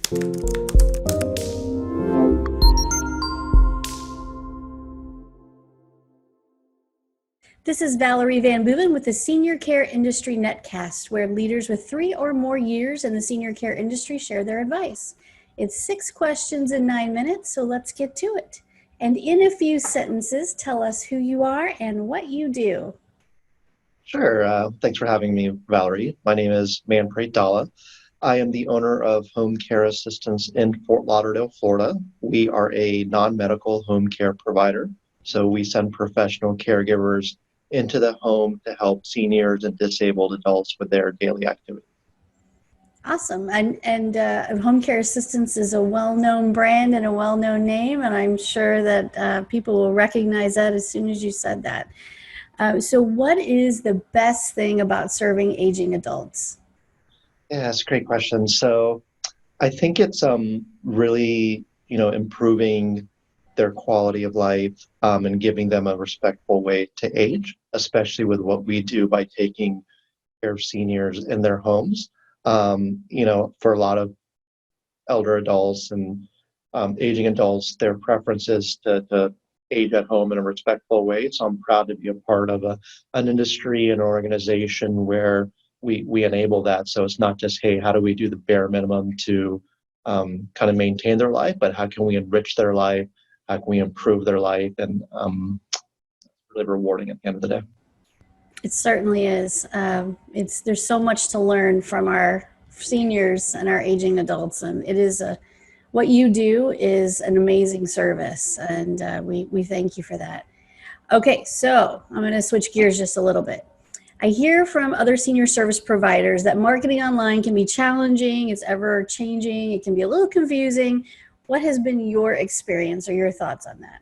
This is Valerie VanBooven with the Senior Care Industry Netcast, where leaders with 3 or more years in the senior care industry share their advice. It's 6 questions in 9 minutes, so let's get to it. And in a few sentences, tell us who you are and what you do. Sure. Thanks for having me, Valerie. My name is Manpreet Dhalla. I am the owner of Home Care Assistance in Fort Lauderdale, Florida. We are a non-medical home care provider, so we send professional caregivers into the home to help seniors and disabled adults with their daily activities. Awesome. And Home Care Assistance is a well-known brand and a well-known name, and I'm sure that people will recognize that as soon as you said that. So what is the best thing about serving aging adults? Yeah, that's a great question. So I think it's really, improving their quality of life and giving them a respectful way to age, especially with what we do by taking care of seniors in their homes. For a lot of elder adults and aging adults, their preference is to age at home in a respectful way. So I'm proud to be a part of an industry and organization where we enable that. So it's not just, hey, how do we do the bare minimum to kind of maintain their life, but how can we enrich their life? How can we improve their life? And really rewarding at the end of the day. It certainly is. There's so much to learn from our seniors and our aging adults, and it is what you do is an amazing service, and we thank you for that. Okay, so I'm going to switch gears just a little bit. I hear from other senior service providers that marketing online can be challenging, it's ever changing, it can be a little confusing. What has been your experience or your thoughts on that?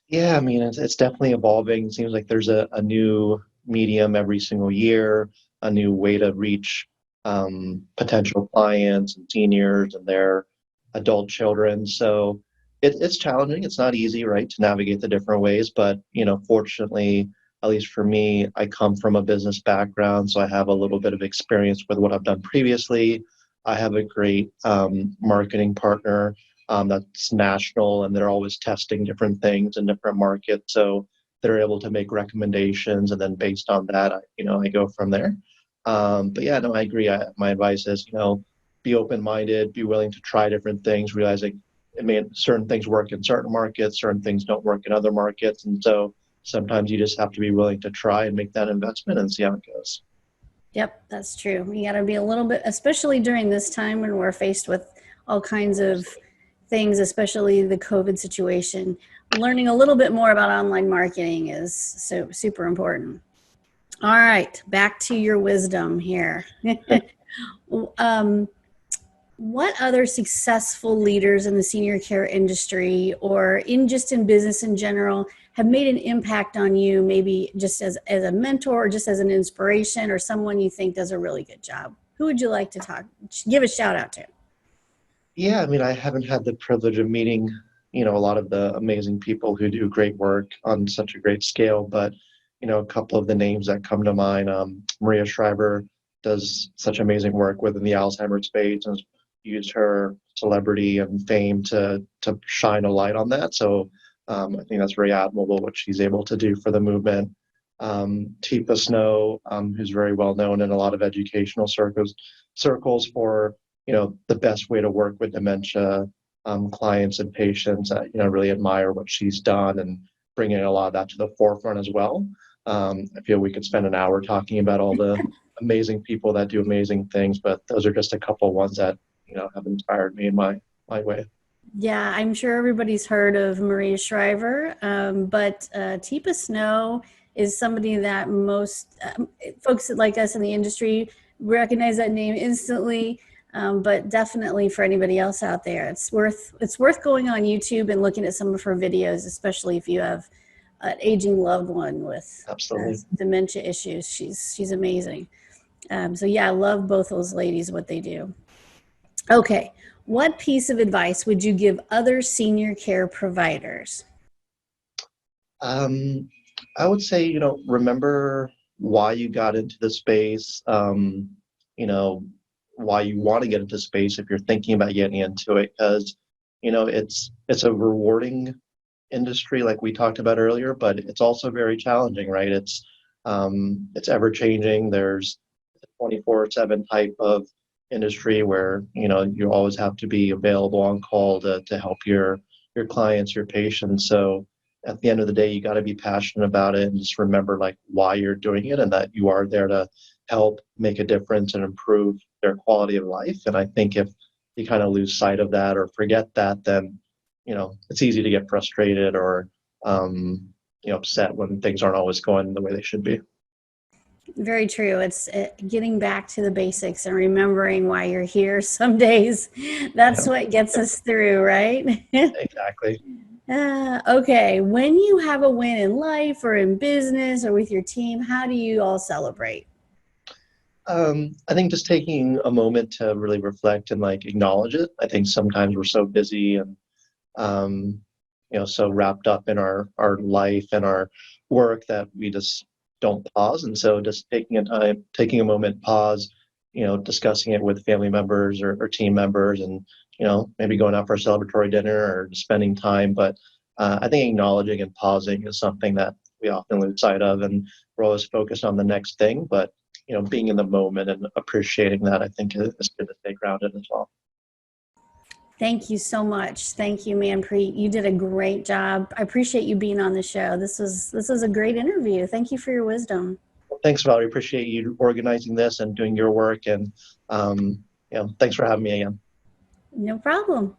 Yeah, I mean, it's definitely evolving. It seems like there's a new medium every single year, a new way to reach potential clients and seniors and their adult children. So it's challenging. It's not easy, right, to navigate the different ways. But, fortunately, at least for me, I come from a business background, so I have a little bit of experience with what I've done previously. I have a great marketing partner that's national, and they're always testing different things in different markets. So they're able to make recommendations, and then based on that, I go from there. But yeah, no, I agree. My advice is, be open-minded, be willing to try different things, realizing certain things work in certain markets, certain things don't work in other markets. And so sometimes you just have to be willing to try and make that investment and see how it goes. Yep, that's true. You got to be a little bit, especially during this time when we're faced with all kinds of things, especially the COVID situation. Learning a little bit more about online marketing is so super important. All right, back to your wisdom here. What other successful leaders in the senior care industry or in business in general have made an impact on you, maybe just as a mentor or just as an inspiration or someone you think does a really good job? Who would you like to give a shout out to? Yeah, I mean, I haven't had the privilege of meeting, a lot of the amazing people who do great work on such a great scale, but, a couple of the names that come to mind, Maria Shriver does such amazing work within the Alzheimer's space and has used her celebrity and fame to shine a light on that. So I think that's very admirable what she's able to do for the movement. Tifa Snow, who's very well known in a lot of educational circles for the best way to work with dementia clients and patients. I really admire what she's done and bringing a lot of that to the forefront as well. I feel we could spend an hour talking about all the amazing people that do amazing things, but those are just a couple of ones that have inspired me in my way. Yeah, I'm sure everybody's heard of Maria Shriver, but Tifa Snow is somebody that most folks like us in the industry recognize that name instantly. But definitely for anybody else out there, it's worth going on YouTube and looking at some of her videos, especially if you have an aging loved one with dementia issues. She's amazing. So yeah, I love both those ladies, what they do. Okay, what piece of advice would you give other senior care providers? I would say, remember why you got into the space. why you want to get into space if you're thinking about getting into it, because it's a rewarding industry like we talked about earlier, but it's also very challenging, right? It's ever changing. There's a 24/7 type of industry where you always have to be available on call to help your clients, your patients. So at the end of the day, you got to be passionate about it and just remember like why you're doing it and that you are there to help make a difference and improve their quality of life. And I think if you kind of lose sight of that or forget that, then it's easy to get frustrated or upset when things aren't always going the way they should be. Very true. It's getting back to the basics and remembering why you're here. Some days, that's Yeah, what gets us through, right? exactly. Okay. When you have a win in life or in business or with your team, how do you all celebrate? I think just taking a moment to really reflect and like acknowledge it. I think sometimes we're so busy and um, so wrapped up in our life and our work that we just don't pause. And so just taking a moment, pause, discussing it with family members or team members and, maybe going out for a celebratory dinner or just spending time. But I think acknowledging and pausing is something that we often lose sight of, and we're always focused on the next thing. But, being in the moment and appreciating that, I think is good to stay grounded as well. Thank you so much. Thank you, Manpreet. You did a great job. I appreciate you being on the show. This was a great interview. Thank you for your wisdom. Thanks, Valerie. Appreciate you organizing this and doing your work. And thanks for having me again. No problem.